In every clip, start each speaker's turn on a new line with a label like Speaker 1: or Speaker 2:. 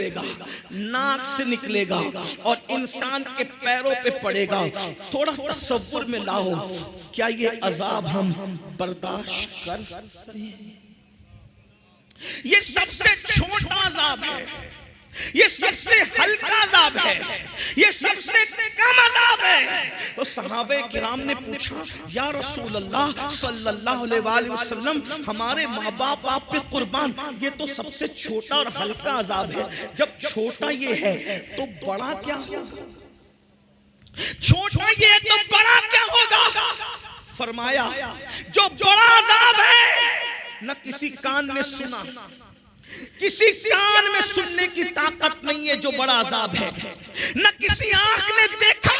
Speaker 1: निकलेगा, नाक से निकलेगा और इंसान के पैरों पे पड़ेगा। थोड़ा तसव्वुर में लाओ, क्या ये अजाब हम बर्दाश्त कर सकते हैं? ये सबसे छोटा अजाब है, ये सबसे हल्का अजाब है, ये सबसे कम अजाब है। तो सहाबे किराम ने पूछा, या रसूल अल्लाह सल्लल्लाहु अलैहि वसल्लम, हमारे माँ बाप आप पे कुर्बान, ये तो सबसे छोटा और हल्का अजाब है। जब छोटा ये है तो बड़ा क्या होगा? छोटा ये है तो बड़ा क्या होगा? फरमाया, जो बड़ा अजाब है न किसी कान में सुना, किसी कान में सुनने की ताकत नहीं है जो बड़ा अजाब है, न किसी आंख ने देखा,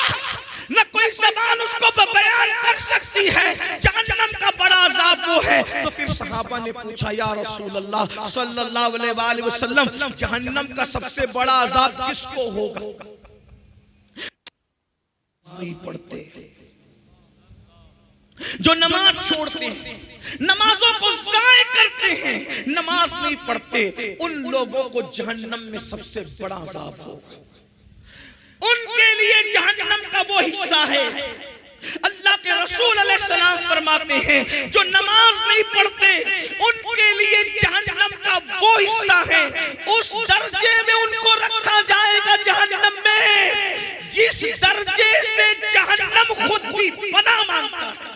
Speaker 1: न कोई ज़बान उसको बयान कर सकती है। जहन्नम का बड़ा अजाब वो है। तो फिर सहाबा ने पूछा, या रसूल अल्लाह सल्लल्लाहु अलैहि वसल्लम, जहन्नम का सबसे बड़ा अजाब किसको होगा? नहीं पढ़ते, जो नमाज छोड़ते हैं, नमाजों को ज़ाय करते हैं, नमाज नहीं पढ़ते, उन लोगों को जहन्नम में सबसे बड़ा अज़ाब होगा। उनके लिए जहन्नम का वो हिस्सा है। अल्लाह के रसूल अलैहिस्सलाम फरमाते हैं, जो नमाज नहीं पढ़ते उनके लिए जहन्नम का वो हिस्सा है। उस दर्जे में उनको रखा जाएगा जहन्नम में जिस दर्जे से जहन्नम खुद भी पनाह मांगता है।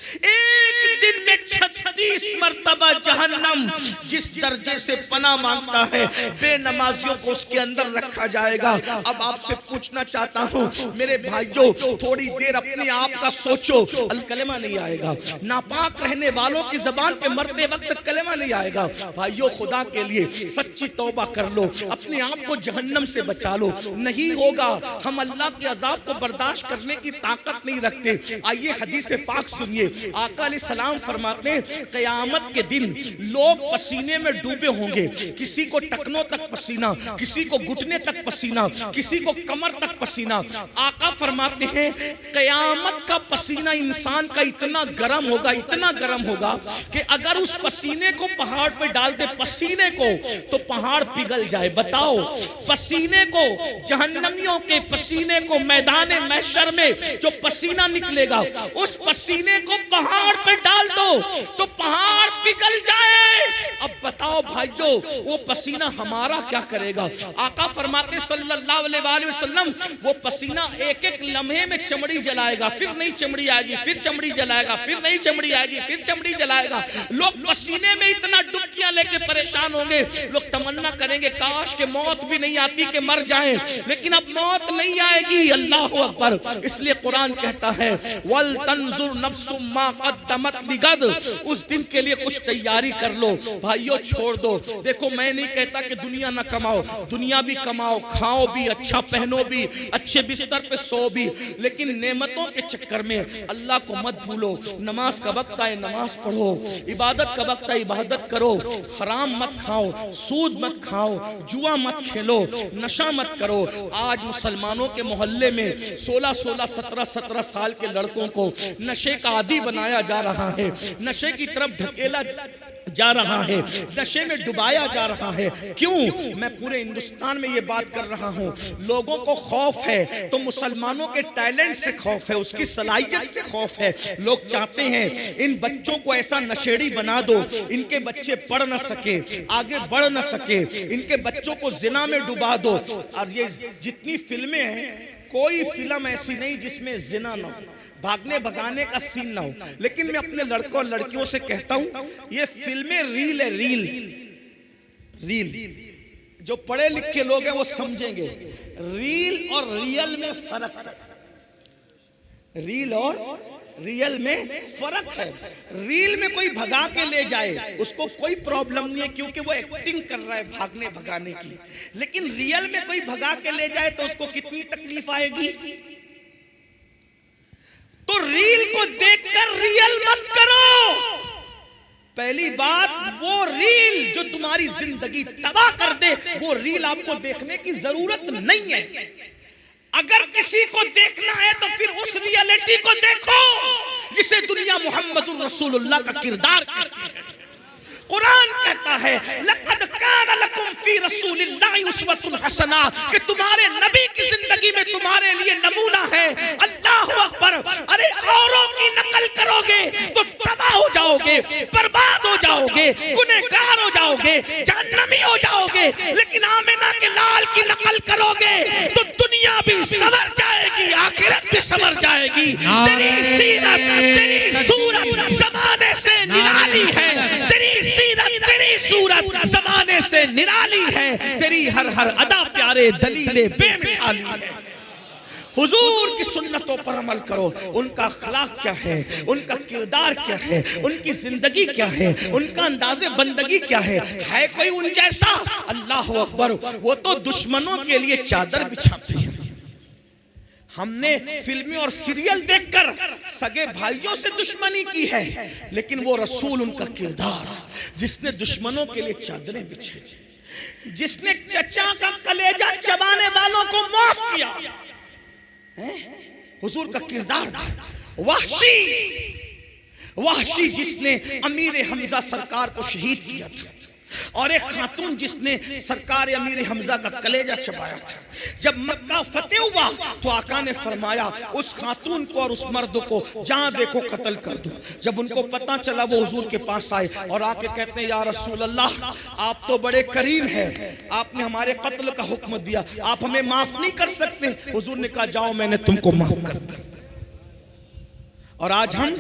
Speaker 1: एक दिन में 36 मर्तबा जहन्नम जिस दर्जे से पनाह मांगता है, बेनमाजियों को उसके अंदर रखा जाएगा। अब आपसे पूछना चाहता हूँ मेरे भाइयों, थोड़ी देर अपने आप का सोचो। अल कलेमा नहीं आएगा, नापाक रहने वालों की जबान पे मरते वक्त कलेमा नहीं आएगा। भाइयों, खुदा के लिए सच्ची तौबा कर लो, अपने आप को जहन्नम से बचा लो। नहीं होगा, हम अल्लाह के अजाब को बर्दाश्त करने की ताकत नहीं रखते। आइए हदीस पाक सुनिए। आका अलैहिस्सलाम फरमाते हैं, क़यामत के दिन लोग पसीने में डूबे होंगे, किसी को टखनों तक पसीना, किसी को घुटने तक पसीना, किसी को कमर तक पसीना। आका फरमाते हैं, क़यामत का पसीना इंसान का इतना गर्म होगा, इतना गर्म होगा कि अगर उस पसीने को पहाड़ पे डाल दे, पसीने को, तो पहाड़ पिघल जाए। बताओ, पसीने को, जहन्नमियों के पसीने को मैदान महशर में जो पसीना निकलेगा, उस पसीने को पहाड़ पे डाल दो तो पहाड़ पिघल जाए। अब बताओ भाइयों, वो पसीना हमारा क्या करेगा? आका फरमाते सल्लल्लाहु अलैहि वसल्लम, वो पसीना एक एक लम्हे में चमड़ी जलाएगा, फिर नई चमड़ी आएगी, फिर चमड़ी जलाएगा, फिर नई चमड़ी आएगी, फिर चमड़ी जलाएगा। लोग पसीने में इतना डुबकियां लेके परेशान होंगे। लोग तमन्ना करेंगे काश के मौत भी नहीं आती कि मर जाएं, लेकिन अब मौत नहीं आएगी। अल्लाहु अकबर। इसलिए कुरान कहता है, वल तंजुर नफ्सुम मा क़द्दमत लिगद, उस दिन के लिए कुछ तैयारी कर लो। भाइयों, छोड़ दो। देखो, मैं नहीं कहता कि दुनिया ना कमाओ, दुनिया भी कमाओ, खाओ भी, अच्छा पहनो भी, अच्छे बिस्तर पे सो भी, लेकिन नेमतों के चक्कर में अल्लाह को मत भूलो। नमाज का वक्त आए नमाज पढ़ो, इबादत का वक्त आए इबादत करो, हराम मत खाओ, सूद मत खाओ, जुआ मत खेलो, नशा मत करो। आज मुसलमानों के मोहल्ले में 16-16, 17-17 साल के लड़कों को नशे का आदी बनाया जा रहा है, नशे की तरफ ढकेला जा रहा है, नशे में डुबाया जा रहा है। क्यों? मैं पूरे हिंदुस्तान में ये बात कर रहा हूँ। लोगों को खौफ है तो मुसलमानों के टैलेंट से खौफ है, उसकी सलाहियत से खौफ है। लोग चाहते हैं इन बच्चों को ऐसा नशेड़ी बना दो, इनके बच्चे पढ़ ना सके, आगे बढ़ ना सके, इनके बच्चों को जिना में डुबा दो। और ये जितनी फिल्में हैं, कोई फिल्म ऐसी नहीं जिसमें जिना ना हो, भागने भगाने का सीन ना हो। लेकिन मैं अपने लड़कों और लड़कियों से कहता हूं, ये फिल्में रील है, रील रील। जो पढ़े लिखे लोग हैं वो समझेंगे, रील और रियल में फर्क है। रील और रियल में फर्क है। रील में कोई भगा के ले जाए उसको कोई प्रॉब्लम नहीं है, क्योंकि वो एक्टिंग कर रहा है भागने भगाने की। लेकिन रियल में कोई भगा के ले जाए तो उसको कितनी तकलीफ आएगी। तो रील को देखकर रियल मत करो। पहली बात, वो रील जो तुम्हारी जिंदगी तबाह कर दे, वो रील आपको देखने की जरूरत नहीं है। अगर किसी को देखना है तो फिर उस रियलिटी को देखो जिसे दुनिया मुहम्मदुर रसूलुल्लाह का किरदार करती है। कुरान कहता है, लक़द कान लकुम फी रसूलिल्लाहि उस्वतुन हसना, कि तुम्हारे नबी की जिंदगी में तुम्हारे लिए नमूना है। अल्लाह अकबर। अरे औरों की नकल करोगे तो तबाह हो जाओगे, बर्बाद हो जाओगे, गुनहगार हो जाओगे, जहन्नमी हो जाओगे। लेकिन आमिना के लाल की नकल करोगे तो दुनिया भी संवर जाएगी, आखिरत भी संवर जाएगी। तेरी सीरत, तेरी सूरत जमाने से निराली है, तेरी सीरत, तेरी सूरत जमाने से निराली है, तेरी हर हर अदा प्यारे दलीले बेमिसाली है। हुजूर की सुन्नतों पर अमल करो। उनका अखलाक क्या है, उनका किरदार क्या है, उनकी जिंदगी क्या है, उनका अंदाज़े बंदगी क्या है कोई उन जैसा? अल्लाह अकबर। वो तो दुश्मनों के लिए चादर बिछाते हैं। हमने फिल्में और सीरियल देखकर सगे भाइयों से दुश्मनी की है, लेकिन वो रसूल, उनका किरदार, जिसने दुश्मनों के लिए चादरें बिछाई, जिसने चचा का कलेजा चबाने वालों को माफ किया, हुजूर का किरदार। वहशी जिसने अमीर हमजा सरकार को शहीद किया था, और एक खातून जिसने सरकार अमीर हमजा का कलेजा चबाया था। जब मक्का फतेह हुआ तो आका ने फरमाया उस खातून को और उस मर्द को जहां देखो कत्ल कर दो। जब उनको पता चला वो हुजूर के पास आए और आके कहते हैं या रसूल अल्लाह, आप तो बड़े करीम हैं, आपने हमारे कत्ल का हुक्म दिया, आप हमें माफ नहीं कर सकते? हुजूर ने कहा जाओ मैंने तुमको माफ कर दिया। और आज हम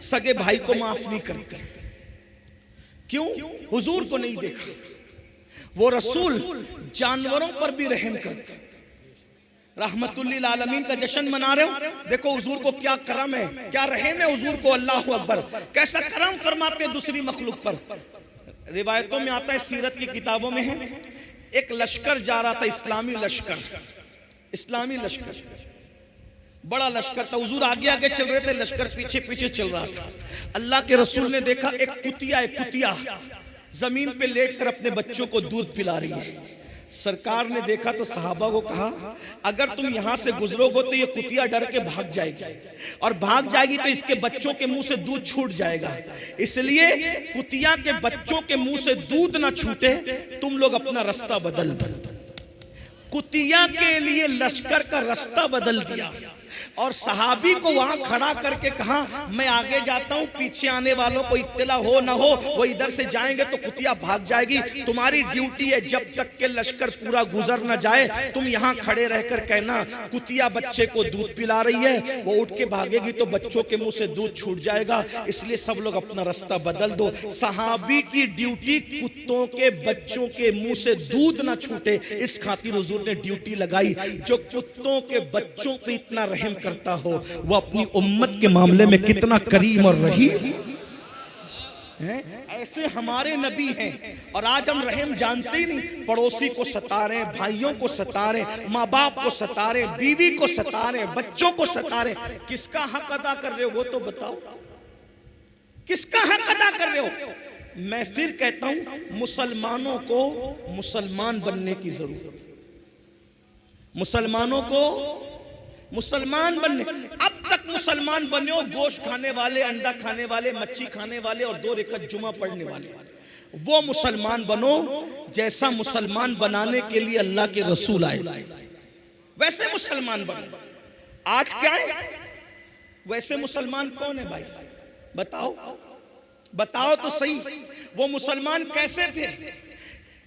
Speaker 1: सगे भाई को माफ नहीं करते। क्यों? हुजूर को नहीं देखा। वो रसूल जानवरों पर भी रहम करते। रहमतुल्लिल आलमीन का जश्न मना रहे हो, देखो हुजूर को क्या करम है, क्या रहम है हुजूर को। अल्लाह अकबर। कैसा करम फरमाते हैं दूसरी मखलूक पर। रिवायतों में आता है, सीरत की किताबों में है, एक लश्कर जा रहा था, इस्लामी लश्कर, बड़ा लश्कर था। हुजूर आगे आगे चल रहे थे, लश्कर पीछे पीछे चल रहा था। अल्लाह के रसूल ने देखा एक कुतिया जमीन पे लेटकर अपने बच्चों को दूध पिला रही है। सरकार ने देखा तो सहाबा को कहा अगर तुम यहां से गुजरोगे तो ये कुतिया डर के भाग जाएगी, और भाग जाएगी तो इसके बच्चों के मुंह से दूध छूट जाएगा। इसलिए कुतिया के बच्चों के मुंह से दूध ना छूटे, तुम लोग अपना रास्ता बदल दो। कुतिया के लिए लश्कर का रास्ता बदल दिया और सहाबी को वहां खड़ा करके कहा मैं आगे जाता हूं, पीछे आने वालों को इत्तला हो ना हो, वो इधर से जाएंगे तो कुतिया भाग जाएगी। तुम्हारी ड्यूटी है जब तक के लश्कर पूरा गुजर ना जाए, तुम यहां खड़े रहकर कहना कुतिया बच्चे को दूध पिला रही है, वो उठ के भागेगी तो बच्चों के मुंह से दूध छूट जाएगा, इसलिए सब लोग अपना रास्ता बदल दो। सहाबी की ड्यूटी कुत्तों के बच्चों के मुंह से दूध ना छूटे, इस खातिर हुजूर ने ड्यूटी लगाई। जो कुत्तों के बच्चों पे इतना रहम करता हो, वो अपनी उम्मत के मामले में कितना करीम और रहीम है। ऐसे हमारे नबी हैं। और आज हम रहम जानते ही नहीं, पड़ोसी को सता रहे, भाइयों को सता रहे, माँ बाप को सता रहे, बीवी को सता रहे, बच्चों को सता रहे। किसका हक अदा कर रहे हो वो तो बताओ, किसका हक अदा कर रहे हो? मैं फिर कहता हूं, मुसलमानों को मुसलमान बनने की जरूरत है। मुसलमानों को मुसलमान बनने, अब तक मुसलमान बने हो गोश्त खाने वाले, अंडा खाने वाले, मच्छी खाने वाले और 2 रकात जुमा पढ़ने वाले, वो मुसलमान बनो जैसा मुसलमान बनाने के लिए अल्लाह के रसूल आए, वैसे मुसलमान बनो। आज क्या है, वैसे मुसलमान कौन है भाई? बताओ तो सही। वो मुसलमान कैसे थे?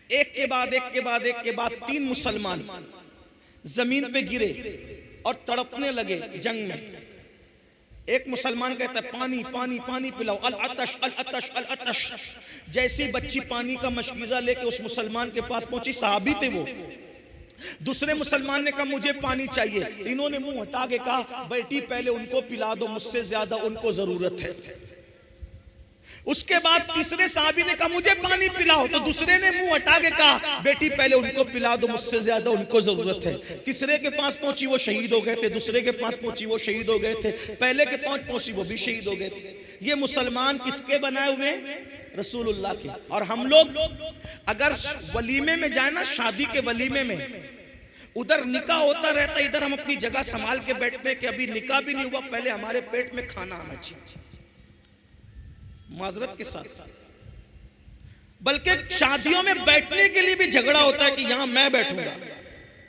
Speaker 1: एक के बाद 3 मुसलमान जमीन पे गिरे और तड़पने लगे जंग में। एक मुसलमान कहता है पानी पानी पानी पिलाओ, अल अतश अल अतश अल अतश। जैसी बच्ची पानी का मशकीजा लेके उस मुसलमान के पास पहुंची, सहाबी थे वो, दूसरे मुसलमान ने कहा मुझे पानी चाहिए। इन्होंने मुंह हटा के कहा बेटी पहले उनको पिला दो, मुझसे ज्यादा उनको जरूरत है। उसके बाद तीसरे साहबी ने कहा मुझे पानी पिलाओ, तो दूसरे ने मुंह हटा के कहा बेटी पहले उनको पिला दो, मुझसे ज्यादा उनको जरूरत है। तीसरे के पास पहुंची वो शहीद हो गए थे, दूसरे के पास पहुंची वो शहीद हो गए थे, पहले के पास पहुंची वो भी शहीद हो गए थे। ये मुसलमान किसके बनाए हुए? रसूलुल्लाह के। और हम लोग अगर वलीमे में जाए ना, शादी के वलीमे में, उधर निकाह होता रहता, इधर हम अपनी जगह संभाल के बैठते कि अभी निकाह भी नहीं हुआ, पहले हमारे पेट में खाना आना चाहिए। माजरत के साथ बल्कि शादियों में बैठने के लिए भी झगड़ा होता है कि यहां मैं बैठूंगा,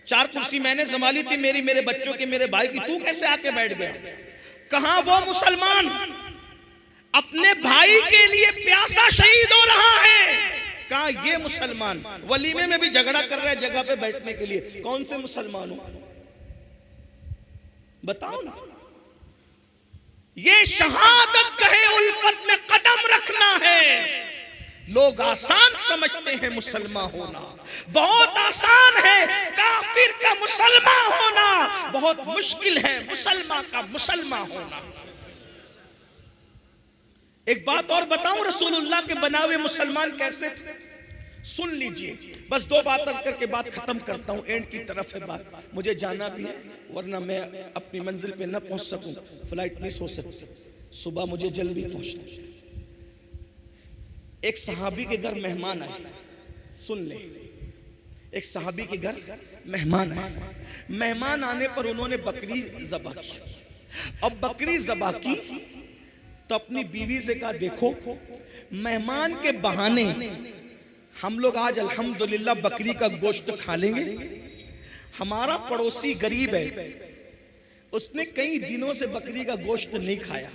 Speaker 1: 4 कुर्सी मैंने संभाली थी मेरी, मेरे बच्चों की, मेरे भाई की, तू कैसे आके बैठ गया? कहां वो मुसलमान अपने भाई के लिए प्यासा शहीद हो रहा है? कहां ये मुसलमान वलीमे में भी झगड़ा कर रहा है जगह पे बैठने के लिए? कौन से मुसलमान हो बताओ ना। ये शहादत कहे उल्फत में कदम रखना है। लोग आसान समझते हैं मुसलमान होना, बहुत आसान है। काफिर का मुसलमान होना बहुत मुश्किल है, मुसलमान का मुसलमान होना। एक बात और बताऊं, रसूलुल्लाह के बनाए हुए मुसलमान कैसे थे? सुन लीजिए, बस 2 बात अर्ज करके बात खत्म करता हूं, एंड की तरफ है बात, मुझे जाना भी है वरना मैं अपनी मंजिल पे न पहुंच सकूं, फ्लाइट मिस हो सकती, सुबह मुझे जल्दी पहुंचना है। एक सहाबी के घर मेहमान आए, सुन ले, एक सहाबी के घर मेहमान आए। मेहमान आने पर उन्होंने बकरी ज़बह की। अब बकरी ज़बह की तो अपनी बीवी से कहा, देखो मेहमान के बहाने हम लोग आज अल्हम्दुलिल्लाह बकरी का गोश्त खा लेंगे। हमारा पड़ोसी गरीब है, उसने कई दिनों से बकरी का गोश्त नहीं खाया,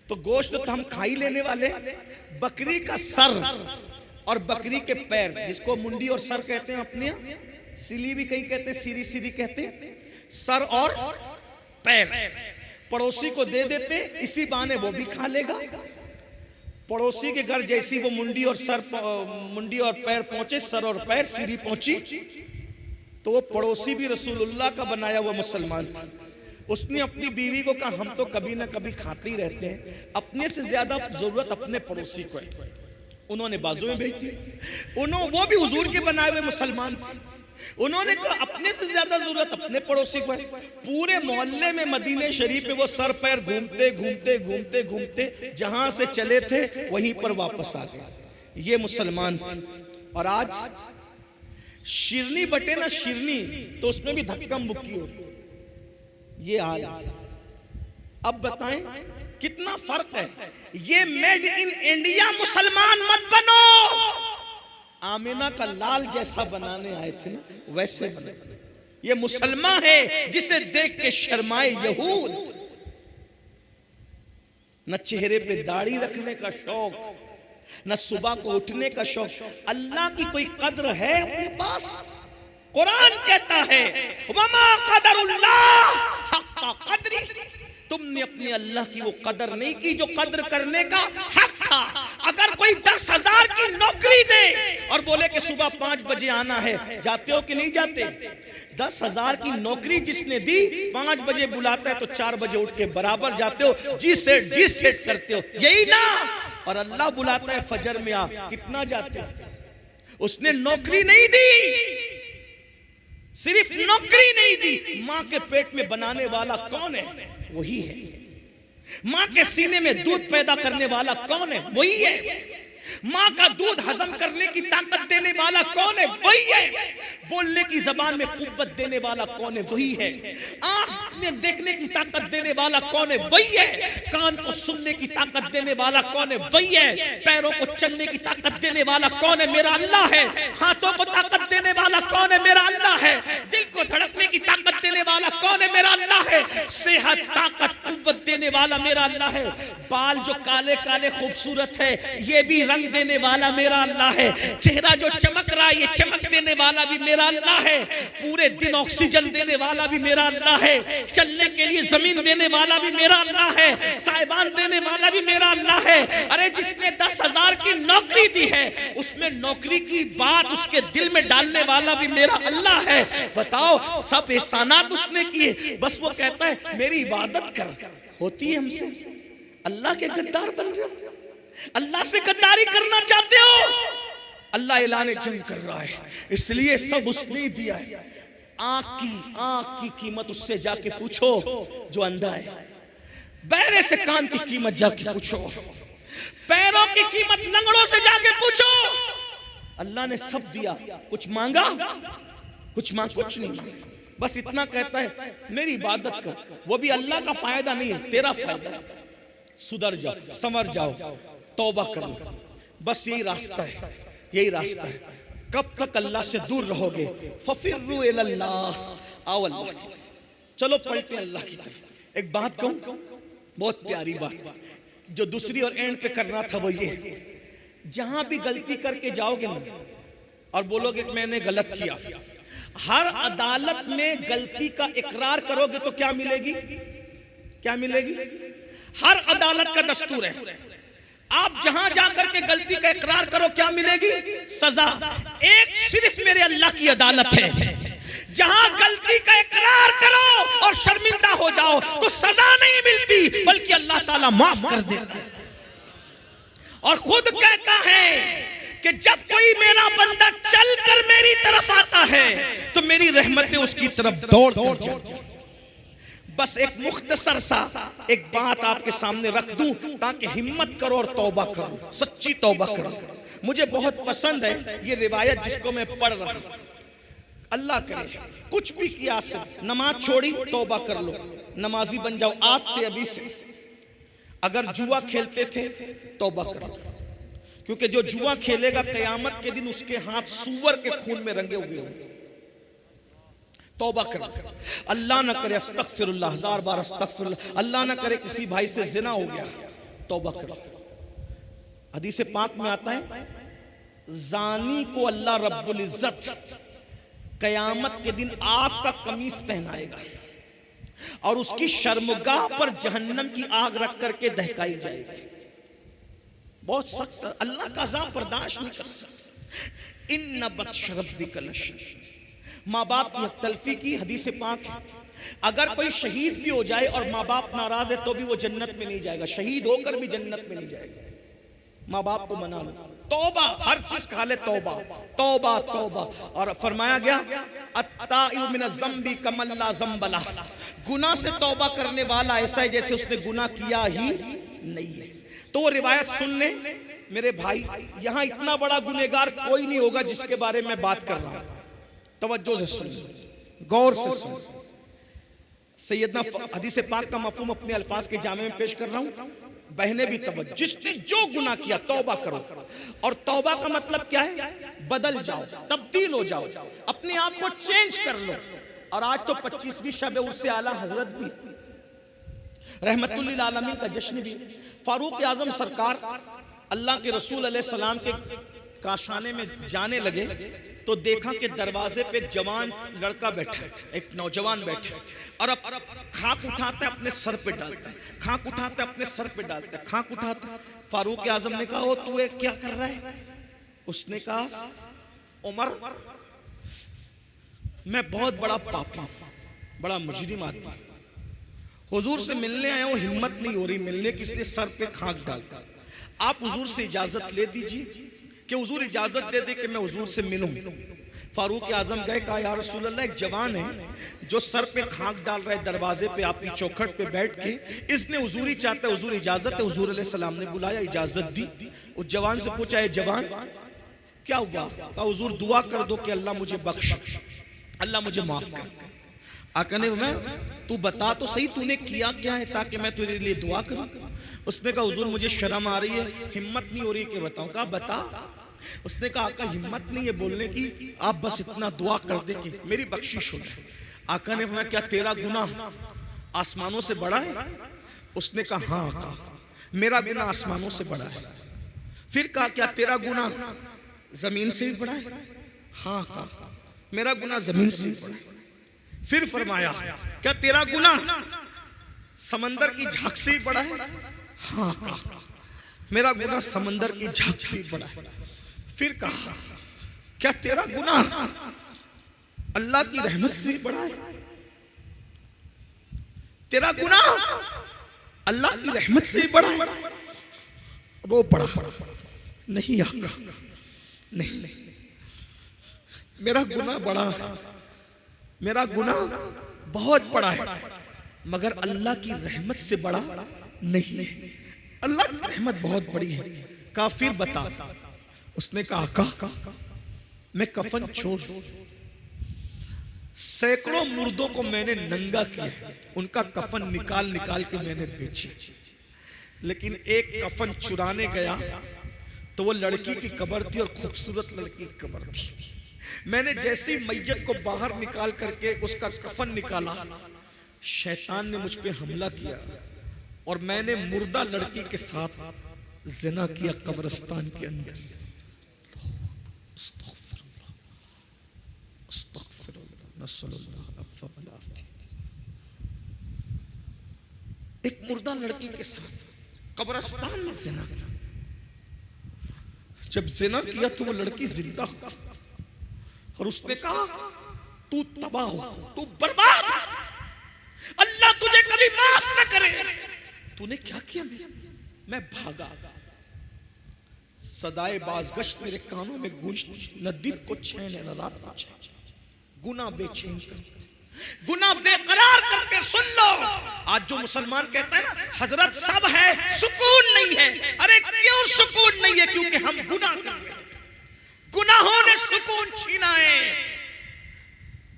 Speaker 1: तो गोश्त तो हम खा ही लेने वाले। बकरी का सर और बकरी के पैर, जिसको मुंडी और सर कहते हैं अपने यहाँ, सिली भी कहीं कहते हैं, सीरी सीरी कहते हैं, सर और पैर पड़ोसी को दे देते, इसी बहाने वो भी खा लेगा। पड़ोसी के घर जैसी वो मुंडी और पैर पहुंचे, सर और पैर सीरी पहुंची, तो वो पड़ोसी भी रसूलुल्लाह का बनाया हुआ मुसलमान था। उसने अपनी बीवी को कहा, हम तो कभी ना कभी खाते ही रहते हैं, अपने से ज्यादा जरूरत अपने पड़ोसी को है। उन्होंने बाजू में भेज दी। वो भी हुजूर के बनाए हुए मुसलमान थे। उन्होंने कहा, अपने से ज्यादा जरूरत अपने पड़ोसी को है। पूरे मोहल्ले में मदीने शरीफ में वो सर पैर घूमते घूमते घूमते घूमते जहां से चले थे वहीं पर वापस आ गए। ये मुसलमान थे। और आज शिरनी बटे ना शिरनी, तो उसमें भी धक्का मुक्की होती। ये हाल। अब बताएं कितना फर्क है। ये मेड इन इंडिया मुसलमान मत बनो। आमिना का लाल जैसा बनाने आए थे ना, वैसे बने। ये मुसलमान है जिसे देख के शर्माए यहूद। न चेहरे पे दाढ़ी रखने का शौक, न सुबह को उठने का शौक। अल्लाह की कोई कद्र है अपने पास? कुरान कहता है, वमा क़दरुल्लाह हक़्क़ क़द्री। तुमने अपने अल्लाह की वो कदर नहीं की जो कदर करने का हक था। अगर कोई 10,000 की नौकरी दे और बोले कि सुबह 5 बजे आना है, जाते हो कि नहीं जाते? 10,000 की नौकरी जिसने दी, 5 बजे बुलाता है तो 4 बजे उठ के बराबर जाते हो, जी सेट करते हो, यही ना? और अल्लाह बुलाता है फजर में आ, कितना जाते हो? उसने नौकरी नहीं दी, सिर्फ नौकरी नहीं दी, मां के पेट में बनाने वाला कौन है? वही है। मां के सीने में दूध पैदा करने वाला कौन है? वही है। मां का दूध हजम करने की ताकत देने वाला कौन है? वही है। बोलने की जबान में कुव्वत देने वाला कौन है? वही है। आंख में देखने की ताकत देने वाला कौन है? वही है। कान को सुनने की ताकत देने वाला कौन है? वही है। पैरों को चलने की ताकत देने वाला कौन है? मेरा अल्लाह है। हाथों को ताकत देने वाला कौन है? मेरा अल्लाह है। दिल को धड़कने की ताकत देने वाला कौन है? मेरा अल्लाह है। सेहत, ताकत, कुव्वत देने वाला मेरा अल्लाह है। बाल जो काले काले खूबसूरत है, ये भी रंग देने वाला मेरा अल्लाह है। चेहरा जो चमक रहा है, ये चमक देने वाला भी मेरा अल्लाह है। पूरे दिन ऑक्सीजन देने वाला भी मेरा अल्लाह है। चलने के लिए जमीन देने वाला भी मेरा अल्लाह है। साइबान देने वाला भी मेरा अल्लाह है। अरे जिसने 10,000 की नौकरी दी है, उसमें नौकरी की बात उसके दिल में डालने वाला भी मेरा अल्लाह है। बताओ, सब एहसानात उसने किए, बस वो कहता है मेरी इबादत कर। होती है हमसे? अल्लाह के गद्दार बन रहे हो, अल्लाह से गद्दारी करना चाहते हो। अल्लाह ऐलान जंग कर रहा है, इसलिए सब उसने दिया है। आंख की कीमत उससे जाके पूछो जो अंधा है। बहरे से कान की कीमत जाके पूछो। पैरों की कीमत लंगड़ों से जाके पूछो। अल्लाह ने सब दिया। कुछ मांगा? कुछ नहीं मांगा। बस इतना कहता है मेरी इबादत कर। वो भी अल्लाह का फायदा नहीं है, तेरा फायदा। सुधर जाओ, संवर जाओ, तौबा कर लो। बस यही रास्ता है, यही रास्ता है। कब तक अल्लाह से दूर रहोगे? फफिर्रू इलल्लाह, आओ अल्लाह की तरफ, चलो पलटे अल्लाह की तरफ। एक बात कहूं, बहुत प्यारी बात जो दूसरी और एंड पे करना था वो ये, जहां भी गलती करके जाओगे ना और बोलोगे कि मैंने गलत किया, हर अदालत में गलती का इकरार करोगे तो क्या मिलेगी? क्या मिलेगी? हर अदालत का दस्तूर है, आप जहां जाकर के गलती का इकरार करो क्या मिलेगी? सजा। एक सिर्फ मेरे अल्लाह की अदालत है, जहां गलती का इकरार करो और शर्मिंदा हो जाओ तो सजा नहीं मिलती, बल्कि अल्लाह ताला माफ कर देता है। और खुद कहता है कि जब कोई मेरा बंदा चलकर मेरी तरफ आता है तो मेरी रहमतें उसकी तरफ दौड़ दौड़ जाती हैं। बस एक मुख्तसर सा एक बात आपके सामने रख दूं ताकि हिम्मत करो और तौबा करो, सच्ची तौबा करो। मुझे बहुत पसंद है ये रिवायत जिसको मैं पढ़ रहा हूं। अल्लाह करे कुछ भी किया, सिर्फ नमाज छोड़ी तौबा कर लो, नमाजी बन जाओ आज से, अभी से। अगर जुआ खेलते थे तौबा करो, क्योंकि जो जुआ खेलेगा कयामत के दिन उसके हाथ सूअर के खून में रंगे हुए होंगे। तौबा करो, अल्लाह ना करे, अस्तगफिरुल्लाह, 1000 बार अस्तगफिरुल्लाह, अल्लाह ना करे किसी भाई से जिना हो गया, तौबा करो। हदीस पाक में आता है जानी को अल्लाह रब्बुल इज्जत कयामत के दिन आग का कमीज पहनाएगा और उसकी शर्मगाह पर जहन्नम की आग रख करके दहकाई जाएगी। बहुत सख्त, अल्लाह का अज़ाब बर्दाश्त नहीं कर सकते। इन्ना बत्श रब्बिका लशदीद। माँ बाप की तलफी की हदीस पाक है, अगर कोई शहीद भी हो जाए और माँ बाप नाराज है तो भी वो जन्नत में नहीं जाएगा, शहीद होकर भी जन्नत में नहीं जाएगा। माँ बाप को मना लो, तौबा, हर चीज खा ले, तौबा तौबा तौबा। और फरमाया गया अत्ताइबु मिनज़ ज़म्बि कमल्ला ज़म्बला, गुनाह से तौबा करने वाला ऐसा है जैसे उसने गुनाह किया ही नहीं है। तो वो रिवायत सुनने मेरे भाई, यहां इतना बड़ा गुनहगार कोई नहीं होगा जिसके बारे में बात कर रहा हूं। तवज्जो से सुन, गौर से सुन। सैयदना हदीस पाक का मफहूम अपने अल्फाज के जामे में पेश कर रहा हूं। बहने भी तवज्जो, जिसने जो गुनाह किया तौबा करो। और तौबा का मतलब क्या है? बदल जाओ, तब्दील हो जाओ, अपने आप को चेंज कर लो। और आज तो 25वीं शब उर्से आला हजरत भी, रहमतुल लिल आलमीन का जश्न भी। फारूक आजम सरकार अल्लाह के रसूल अलैहि सलाम के काशाने में जाने लगे तो देखा कि दरवाजे पे एक जवान लड़का बैठा है, एक नौजवान बैठा है, और अब खाक उठाता है अपने सर पे डालता है, खाक उठाता है अपने सर पे डालता है, खाक उठाता है। फारूक आजम ने कहा, ओ तू ये क्या कर रहा है? उसने कहा, उमर मैं बहुत बड़ा पापी, बड़ा मुजरिम आदमी, हुजूर से मिलने आया हूं, हिम्मत नहीं हो रही मिलने की, इसलिए सर पे खाक डालता। आप हुजूर से इजाजत ले दीजिए कि हुजूर इजाजत दे दे कि मैं हुजूर से मिलूं। फारूक आजम गए, कहा या रसूल अल्लाह, एक जवान है जो सर पे खाक डाल रहा है दरवाजे पे आपकी चौखट पे बैठ के, इसने हुजूरी चाहता है, हुजूर इजाजत है। हुजूर अलैहि सलाम ने बुलाया, इजाजत दी। उस जवान से पूछा, है जवान क्या हुआ? कहा हुजूर दुआ कर दो कि अल्लाह मुझे बख्श, अल्लाह मुझे माफ कर। आका ने मैं, तू बता तो सही तूने किया क्या है ताकि मैं तेरे लिए दुआ करूं। उसने कहा हुजूर मुझे शर्म आ रही है, हिम्मत नहीं हो रही कि बताऊं। कहा बता। उसने कहा आका हिम्मत नहीं है बोलने की, आप बस इतना दुआ कर दे कि मेरी बख्शिश हो जाए। आका ने फरमाया क्या तेरा गुनाह आसमानों से बड़ा है? उसने कहा हाँ आका, मेरा गुनाह आसमानों से बड़ा है। फिर कहा क्या तेरा गुनाह जमीन से भी बड़ा है? हाँ आका, मेरा गुनाह जमीन से भी बड़ा है। फिर फरमाया क्या तेरा गुनाह समंदर की झाग से भी बड़ा है? हाँ आका, मेरा गुनाह समंदर की झाग से भी बड़ा है। फिर कहा क्या तेरा गुनाह अल्लाह की रहमत से भी बड़ा है? तेरा गुनाह अल्लाह की रहमत से भी बड़ा है? वो बड़ा नहीं आका, नहीं, मेरा गुनाह बड़ा, मेरा गुनाह बहुत बड़ा है, मगर अल्लाह की रहमत से बड़ा नहीं। अल्लाह की रहमत बहुत बड़ी है। कहा फिर बता। उसने कहा का मैं कफन चोर, सैकड़ों मुर्दों को मैंने नंगा किया, उनका कफन निकाल निकाल के मैंने बेचे, लेकिन एक कफन चुराने गया तो वो लड़की की कब्र थी और खूबसूरत लड़की की कब्र थी। मैंने जैसी मैयत को बाहर निकाल करके उसका कफन निकाला, शैतान ने मुझ पे हमला किया और मैंने मुर्दा लड़की के साथ जिना किया कब्रिस्तान के अंदर। एक मुर्दा लड़की के साथ कब्रिस्तान में जिना किया। जब जिना किया तो वो लड़की जिंदा हो और उसने कहा तू तबाह हो, तू बर्बाद, अल्लाह तुझे कभी माफ न करे। तूने क्या किया? मैं भागा। सदाए बाज़गश्त मेरे कानों में गूंजती, न दिन को चैन है न रात को चैन। गुनाह बेचैन करते, गुनाह बेकरार करके सुन लो। आज जो मुसलमान कहता है ना हजरत सब है सुकून नहीं है, अरे क्यों सुकून नहीं है? क्योंकि हम गुनाह कर रहे हैं। गुनाहों ने सुकून छीना है।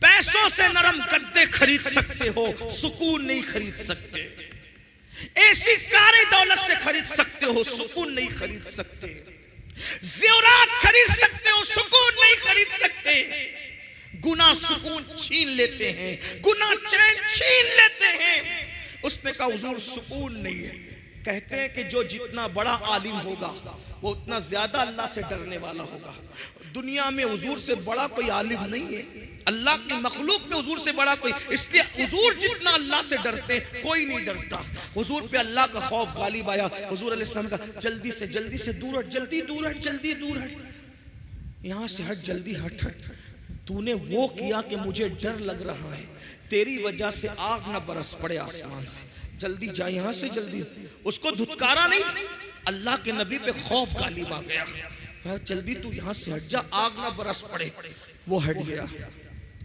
Speaker 1: पैसों से नरम गद्दे खरीद सकते हो, सुकून नहीं खरीद सकते। ऐसी कारी दौलत से खरीद सकते हो, सुकून नहीं खरीद सकते। ज़ेवरात खरीद सकते हो, सुकून नहीं खरीद सकते। गुनाह सुकून छीन लेते हैं, गुनाह चैन छीन लेते हैं। उसने कहा हुजूर सुकून नहीं है। कहते हैं कि जो जितना बड़ा आलिम होगा वो उतना ज्यादा अल्लाह से डरने वाला होगा। दुनिया में हुजूर से बड़ा कोई आलिम नहीं है, अल्लाह की मखलूक में हुजूर से बड़ा कोई, इसलिए हुजूर जितना अल्लाह से डरते कोई नहीं डरता। हुजूर पे अल्लाह का खौफ गालिब आया। हुजूर अलैहिस्सलाम का जल्दी से दूर हट, जल्दी दूर हट, जल्दी दूर हट, यहाँ से हट, जल्दी हट हट। तूने वो किया कि मुझे डर लग रहा है, तेरी वजह से आग न बरस पड़े आसमान से, जल्दी जा यहाँ से जल्दी। उसको धुतकारा नहीं, अल्लाह के नबी पे खौफ गालिब आ गया। जल्दी तू यहाँ से हट जा, आग न बरस पड़े। वो हट गया।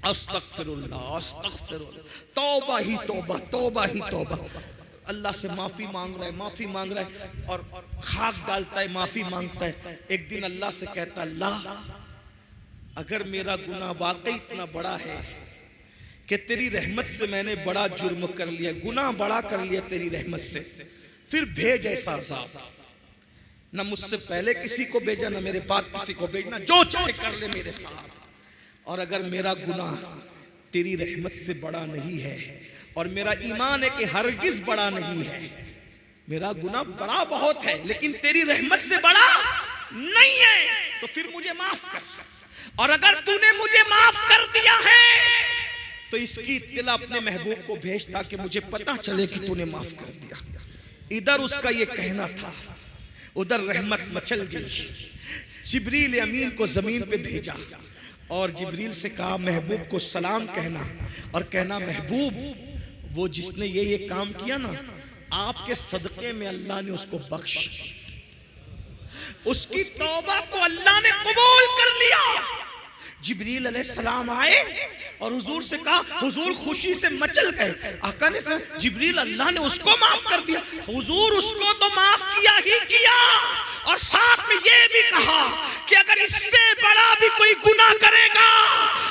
Speaker 1: अस्तगफिरुल्लाह, अस्तगफिरुल्लाह, तौबा ही तौबा, तौबा ही तौबा। अल्लाह से माफी मांग रहा है, माफी मांग रहा है और खाक डालता है, माफी मांगता है। एक दिन अल्लाह से कहता, अल्लाह अगर मेरा गुनाह वाकई इतना बड़ा है कि तेरी रहमत से मैंने बड़ा जुर्म कर लिया, गुनाह बड़ा कर लिया तेरी रहमत से, फिर भेज ऐसा अज़ाब। न मुझसे पहले किसी को भेजा, न मेरे बाद किसी को भेजना, जो चाहे कर ले मेरे साथ। और अगर मेरा गुनाह तेरी रहमत से बड़ा नहीं है और मेरा ईमान है कि हरगिज बड़ा नहीं है, मेरा गुनाह बड़ा बहुत है लेकिन तेरी रहमत से बड़ा नहीं है, तो फिर मुझे माफ कर। और अगर तूने मुझे माफ कर दिया है तो इसकी इत्तला अपने महबूब को भेज ताकि मुझे पता चले कि तूने माफ कर दिया। इधर उसका ये कहना था, उधर रहमत मचल गई। जिब्रील अमीन को जमीन पे भेजा और जिब्रील से कहा महबूब को सलाम कहना और कहना महबूब वो जिसने ये काम किया ना, आपके सदक़े में अल्लाह ने उसको बख्श, उसकी तौबा को अल्लाह ने कबूल कर लिया। जिब्रील अलैहिस्सलाम आए और हुजूर से कहा, हुजूर खुशी से मचल गए। आका ने कहा जिब्रील अल्लाह ने उसको माफ कर दिया। हुजूर उसको तो माफ किया ही किया और साथ में ये भी कहा कि अगर इससे बड़ा भी कोई गुनाह करेगा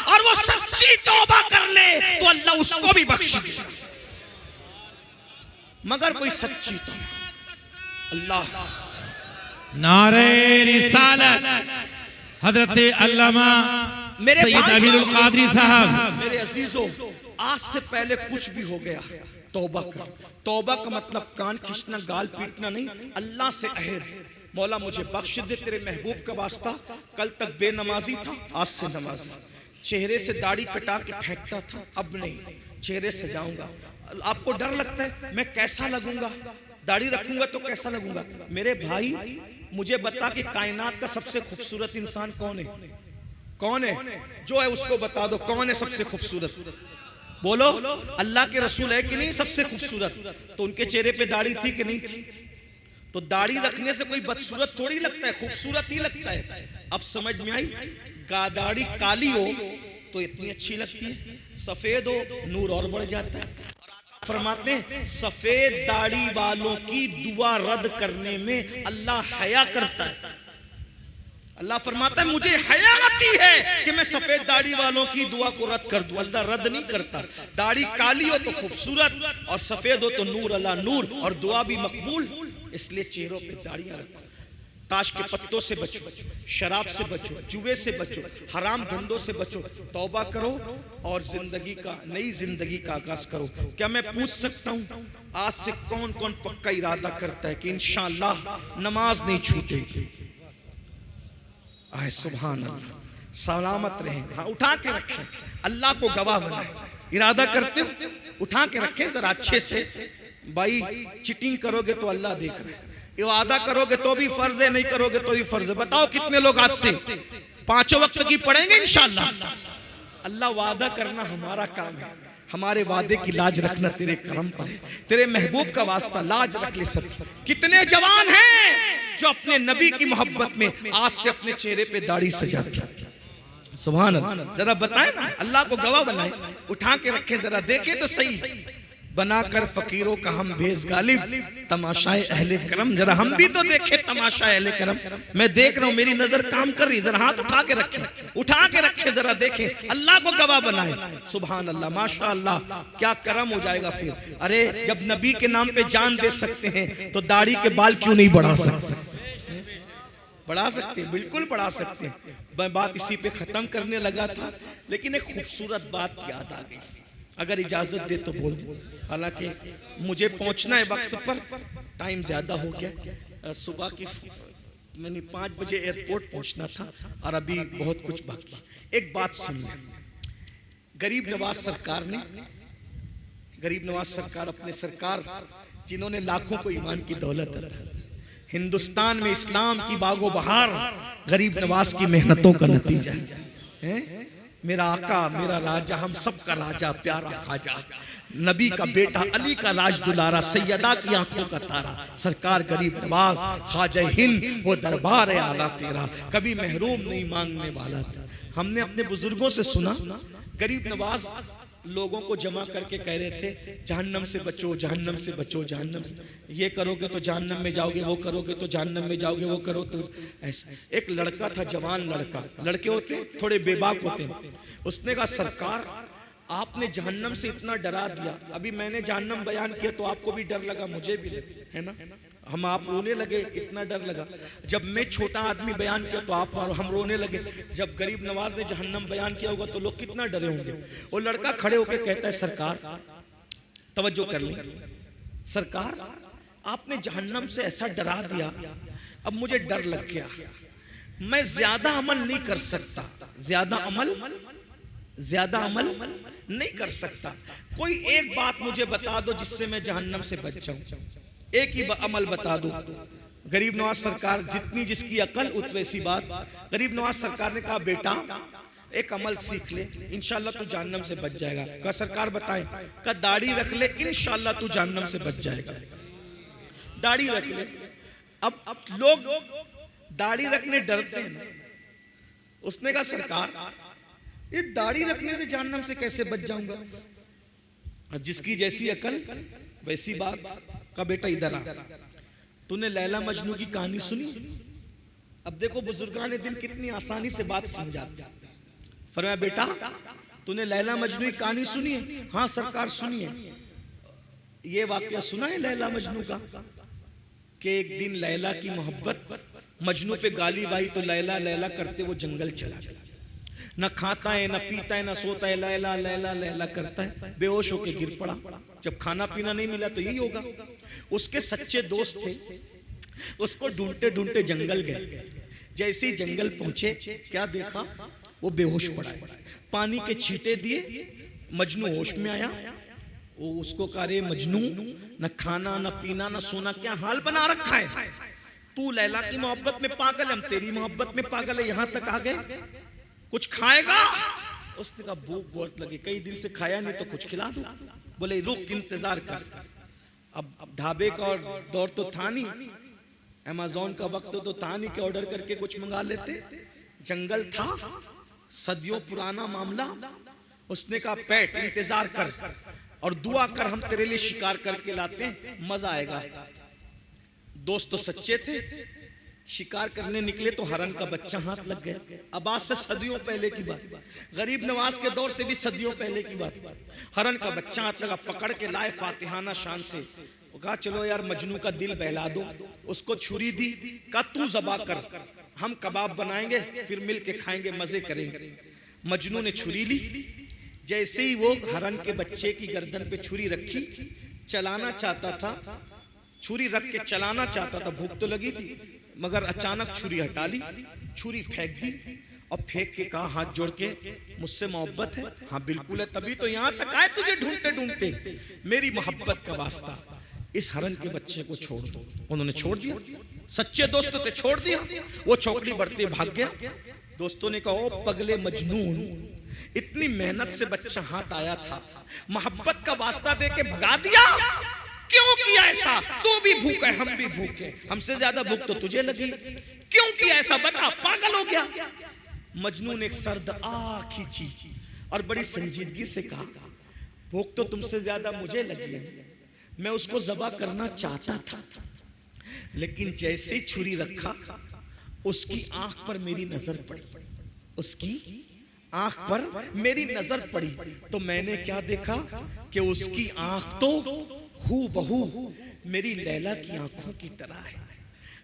Speaker 1: और वो सच्ची तौबा कर ले तो अल्लाह उसको भी बख्श देगा, मगर कोई सच्ची तौबा। अल्लाह
Speaker 2: नारे रिसालत हजरत अल्लामा सैयद अमीरुल कादरी साहब।
Speaker 1: मेरे अजीजों, आज से पहले कुछ भी हो गया तौबा कर। तौबा का मतलब कान खींचना, गाल पीटना नहीं। अल्लाह से अहद, मौला मुझे बख्श दे तेरे महबूब का वास्ता। कल तक बेनमाजी था, आज से नमाजी। चेहरे से दाढ़ी कटा के फेंकता था, अब नहीं, चेहरे से जाऊंगा। आपको डर लगता है मैं कैसा लगूंगा, दाढ़ी रखूंगा तो कैसा लगूंगा? मेरे भाई मुझे बता कि कायनात का सबसे खूबसूरत इंसान कौन है? कौन है? जो है उसको बता दो, कौन है सबसे खूबसूरत? बोलो। अल्लाह के रसूल है कि नहीं सबसे खूबसूरत? तो उनके चेहरे पे दाढ़ी थी कि नहीं थी? तो दाढ़ी रखने से कोई बदसूरत थोड़ी लगता है, खूबसूरत ही लगता है। अब समझ में आई? दाढ़ी काली हो तो इतनी अच्छी लगती है, सफेद हो नूर और बढ़ जाता है। फरमाते हैं सफेद दाढ़ी वालों की दुआ रद्द करने में अल्लाह हया करता है। अल्लाह फरमाता है मुझे हया आती है कि मैं सफेद दाढ़ी वालों की दुआ को रद्द कर दूं। अल्लाह रद्द नहीं करता। दाढ़ी काली हो तो खूबसूरत और सफेद हो तो नूर अला नूर और दुआ भी मकबूल। इसलिए चेहरों पे दाढ़ियां रखो। ताश के पत्तों से बचो, शराब से बचो, जुए से बचो, हराम धंधों से बचो, तौबा करो और जिंदगी का नई जिंदगी का आगाज करो। क्या मैं पूछ सकता हूं आज से कौन कौन पक्का इरादा करता है कि इंशाअल्लाह नमाज नहीं छूटेगी? आए सुभान अल्लाह, सलामत रहे। हाँ, उठा के रखें, अल्लाह को गवाह बनाए। इरादा करते हो उठा के रखें जरा अच्छे से। भाई चीटिंग करोगे तो अल्लाह देख रहे हैं, वादा करोगे तो भी फर्ज है, नहीं करोगे तो भी फर्ज है। बताओ कितने लोग आज से 5 वक्त की पढ़ेंगे इंशाअल्लाह? अल्लाह वादा करना हमारा काम है, हमारे वादे की लाज रखना तेरे करम पर है। तेरे महबूब का वास्ता लाज रख ले। सब कितने जवान हैं जो अपने नबी की मोहब्बत में आज से अपने चेहरे पे दाढ़ी सजाते? सुभान अल्लाह। जरा बताएं ना, अल्लाह को गवाह बनाए, उठा के रखें, जरा देखें तो सही। बनाकर फकीरों का हम भेज गालिब, तमाशाए अहले करम। जरा हम भी तो देखें तमाशाए अहले करम। मैं देख रहा हूं, मेरी नजर काम कर रही। जरा हाथ उठा के रखें, उठा के रखें, जरा देखें, अल्लाह को गवाह बनाए। सुभान अल्लाह, माशा अल्लाह, क्या करम हो जाएगा फिर। अरे जब नबी के नाम पे जान दे सकते हैं तो दाढ़ी के बाल क्यों नहीं बढ़ा सकते? बढ़ा सकते, बिल्कुल बढ़ा सकते। मैं बात इसी पे खत्म करने लगा था, लेकिन एक खूबसूरत बात याद आ गई, अगर इजाजत दे तो बोल दूं। हालांकि मुझे पहुंचना है वक्त पर, टाइम ज्यादा हो गया। सुबह की मैंने 5 बजे एयरपोर्ट पहुंचना था और अभी बहुत कुछ बाकी। एक बात सुनिए, गरीब नवाज सरकार ने, गरीब नवाज सरकार अपने सरकार जिन्होंने लाखों को ईमान की दौलत अता, हिंदुस्तान में इस्लाम की बागो बहार गरीब नवाज की मेहनतों का नतीजा है। मेरा आका, मेरा राजा, हम सब का राजा, प्यारा खाजा, नबी का बेटा, अली का राज दुलारा, सैयदा की आंखों का तारा, सरकार गरीब नवाज खाजा हिंद, वो दरबार है आला तेरा, कभी महरूम नहीं मांगने वाला था। हमने अपने बुजुर्गों से सुना, गरीब नवाज लोगों को जमा करके कह रहे थे जहन्नम से बचो, जहन्नम से बचो, जहन्नम से, ये करोगे तो जहन्नम में जाओगे, वो करोगे तो जहन्नम में जाओगे, वो करो तो ऐसा। एक लड़का था, जवान लड़का, लड़के होते थोड़े बेबाक होते हैं, उसने कहा सरकार आपने जहन्नम से इतना डरा दिया, अभी मैंने जहन्नम बयान किया तो आपको भी डर लगा, मुझे भी है ना, हम आप रोने लगे, इतना डर लगा। जब मैं छोटा आदमी बयान किया तो आप और हम रोने लगे, जब गरीब नवाज ने जहन्नम बयान किया होगा तो लोग कितना डरे होंगे। वो लड़का खड़े होकर कहता है सरकार, तवज्जो कर ले, सरकार आपने जहन्नम से ऐसा डरा दिया, अब मुझे डर लग गया, मैं ज्यादा अमल नहीं कर सकता, ज्यादा अमल नहीं कर सकता, कोई एक बात मुझे बता दो जिससे मैं जहन्नम से बच जाऊं, एक ही अमल बता दो। गरीब नवाज सरकार, जितनी जिसकी अकल उतनी सी बात। गरीब नवाज सरकार ने कहा बेटा एक अमल सीख ले, इंशाल्लाह तू जहन्नम से बच जाएगा। कहा सरकार बताए, कहा दाढ़ी रख ले, इंशाल्लाह तू जहन्नम से बच जाएगा, दाढ़ी रख ले। अब लोग दाढ़ी रखने डरते हैं ना, उसने कहा सरकार ये दाढ़ी रखने से जहन्नम से कैसे बच जाऊंगा? अब जिसकी जैसी अकल वैसी बात। का बेटा इधर आ, तूने लैला मजनू की कहानी सुनी? अब देखो बुजुर्गान दिन कितनी आसानी से बात समझाते। फरमाया बेटा तूने लैला मजनू की कहानी सुनी है? हाँ सरकार सुनी है। ये वाकया सुना है लैला मजनू का कि एक दिन लैला की मोहब्बत मजनू पे गालिब आई तो लैला लैला करते वो जंगल चला गया, न खाता है न पीता है न सोता है, लैला लैला लैला करता है, बेहोश होकर गिर पड़ा। जब खाना पीना नहीं मिला तो यही होगा। उसके सच्चे दोस्त थे, उसको ढूंढते ढूंढते जंगल गए। जैसे ही जंगल पहुंचे क्या देखा, वो बेहोश पड़ा है। पानी के छींटे दिए, मजनू होश में आया। वो उसको कह रहे मजनू न खाना न पीना न सोना, क्या हाल बना रखा है तू? लैला की मोहब्बत में पागल, हम तेरी मोहब्बत में पागल है, यहां तक आ गए, कुछ खाएगा? उसने कहा भूख बहुत लगी, कई दिन से खाया नहीं तो कुछ खिला दो। बोले रुक इंतजार कर। अब ढाबे का दौर तो था नहीं, अमेज़न का वक्त तो था नहीं कि ऑर्डर करके कुछ मंगा लेते। जंगल था, सदियों पुराना मामला। उसने कहा पैट इंतजार कर और दुआ कर, हम तेरे लिए शिकार करके लाते हैं, मजा आएगा। दोस्त तो सच्चे थे, शिकार करने निकले तो हरन का बच्चा हाथ लग गया। अब आज से सदियों पहले की बात, गरीब नवाज के दौर से भी सदियों पहले की बात। हरन का बच्चा हाथ लगा, पकड़ के लाए फातिहाना शान से। कहा चलो यार मजनू का दिल बहला दो। उसको छुरी दी, कहा तू ज़बा कर, हम कबाब बनाएंगे फिर मिल के खाएंगे, मजे करेंगे। मजनू ने छुरी ली, जैसे ही वो हरन के बच्चे की गर्दन पे छुरी रखी, चलाना चाहता था, छुरी रख के चलाना चाहता था, भूख तो लगी थी, मगर अचानक छुरी हटा ली, छुरी फेंक दी और फेंक के कहा हाथ जोड़ के मुझसे मोहब्बत है? हाँ बिल्कुल है, तभी तो यहाँ तक आए तुझे ढूंढते ढूंढते, मेरी मोहब्बत का वास्ता, इस हरन के बच्चे को छोड़ दो। उन्होंने छोड़ दिया, सच्चे दोस्त थे, छोड़ दिया। वो चौकड़ी बढ़ते भाग गया। दोस्तों ने कहा ओ पगले मजनून, इतनी मेहनत से बच्चा हाथ आया था, मोहब्बत का वास्ता दे के भगा दिया, क्यों किया ऐसा? तू भी भूख है, हम भी भूख है, हमसे ज्यादा भूख तो तुझे लगी, क्यों किया ऐसा बता, पागल हो गया? मजनू ने एक सर्द आह खींची और बड़ी संजीदगी से कहा भूख तो तुमसे ज्यादा मुझे लगी है, मैं उसको ज़बा करना चाहता था, लेकिन जैसे ही छुरी रखा उसकी आंख पर मेरी नजर पड़ी, उसकी आंख पर मेरी नजर पड़ी तो मैंने क्या देखा कि उसकी आंख तो हूबहू मेरी लैला की आंखों की तरह है।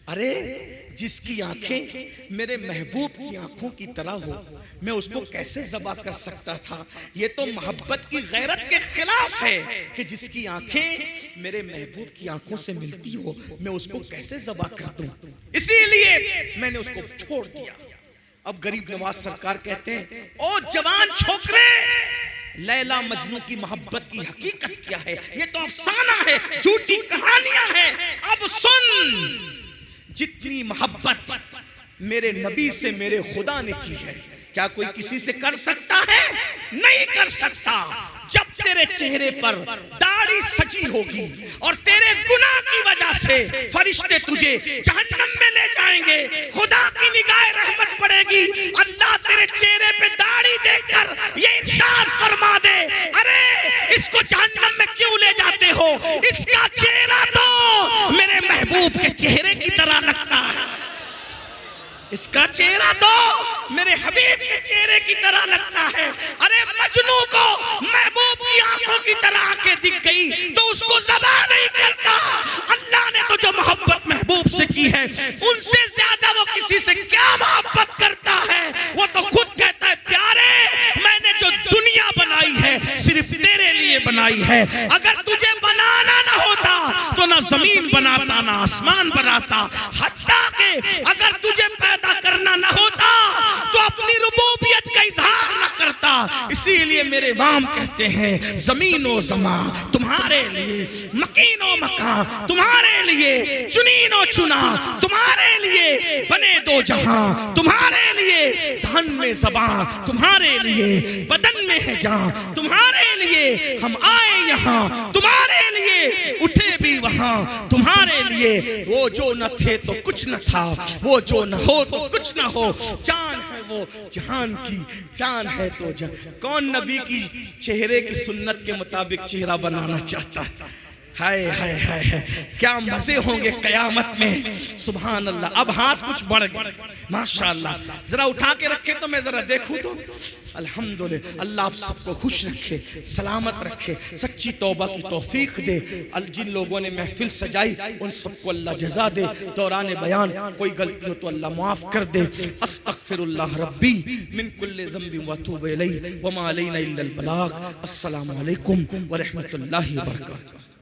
Speaker 1: अरे जिसकी आंखें मेरे महबूब की आंखों की तरह हो, मैं उसको कैसे ज़बा कर सकता था? ये तो मोहब्बत की गैरत के खिलाफ है कि जिसकी आंखें मेरे महबूब की आंखों से मिलती हो, मैं उसको कैसे ज़बा कर दूं? इसीलिए मैंने उसको छोड़ दिया। अब गरीब नवाज सरकार कहते हैं ओ जवान छोकरे, लैला मजनू की मोहब्बत की हकीकत क्या है? ये तो अफसाना है, झूठी कहानियां हैं। अब सुन, जितनी मोहब्बत मेरे नबी से मेरे खुदा ने की है, क्या कोई किसी से कर सकता है? नहीं कर सकता। जब तेरे चेहरे पर दाढ़ी सजी होगी और तेरे गुनाह की वजह से फरिश्ते तुझे जहन्नम में ले जाएंगे, खुदा की निगाह रहमत पड़ेगी, अल्लाह तेरे चेहरे पे दाढ़ी देखकर ये इरशाद फरमा दे, अरे इसको जहन्नम में क्यों ले जाते हो? इसका चेहरा तो मेरे महबूब के चेहरे की तरह लगता है, इसका चेहरा तो मेरे हबीब के चेहरे की तरह लगता है। अरे मजनू को महबूब की आंखों की तरह आंखें दिख गई तो उसको ज़बा नहीं करता। अल्लाह ने तो जो मोहब्बत महबूब से की है, उनसे ज्यादा वो किसी से क्या मोहब्बत करता है? वो तो खुद कहता है प्यारे, मैंने जो दुनिया बनाई है सिर्फ तेरे लिए बनाई है, अगर तुझे बनाना ना होता तो ना जमीन बनाता ना आसमान बनाता, हत्ता के अगर तुझे पैदा करना ना होता तो अपनी रुबूबियत का इजहार न करता। इसीलिए मेरे इमाम कहते हैं जमीन व जमा तुम्हारे लिए, मकीन व मकान तुम्हारे लिए, चुनीन व चुना तुम्हारे लिए, बने दो जहां तुम्हारे लिए, धन में ज़बां तुम्हारे लिए, बदन में है जान तुम्हारे लिए, हम आए यहाँ तुम्हारे लिए, उठे भी वहाँ तुम्हारे लिए, वो जो न थे तो कुछ न था, वो जो न हो तो कुछ न हो, जान है वो जहान की जान है तो जान। कौन नबी की चेहरे की सुन्नत के मुताबिक चेहरा बनाना चाहता है? हाय हाय हाय, क्या मजे होंगे कयामत में। सुभान अल्लाह। अब हाथ कुछ बढ़ गए माशाअल्लाह, जरा उठा के रखे तो मैं जरा देखूं तो अल्हम्दुलिल्लाह। अल्लाह आप सबको खुश रखे, सलामत रखे, सच्ची तौबा की तौफीक दे। जिन लोगों ने महफिल सजाई उन सबको अल्लाह जज़ा दे। दौरान बयान कोई गलती हो तो अल्लाह माफ़ कर दे। अस्तगफिरुल्लाह रब्बी मिन कुल्लि ज़ंबिन व अतूबु इलैहि व मा अलैना इल्लल बलाग। अस्सलामु अलैकुम व रहमतुल्लाहि व बरकातुहू।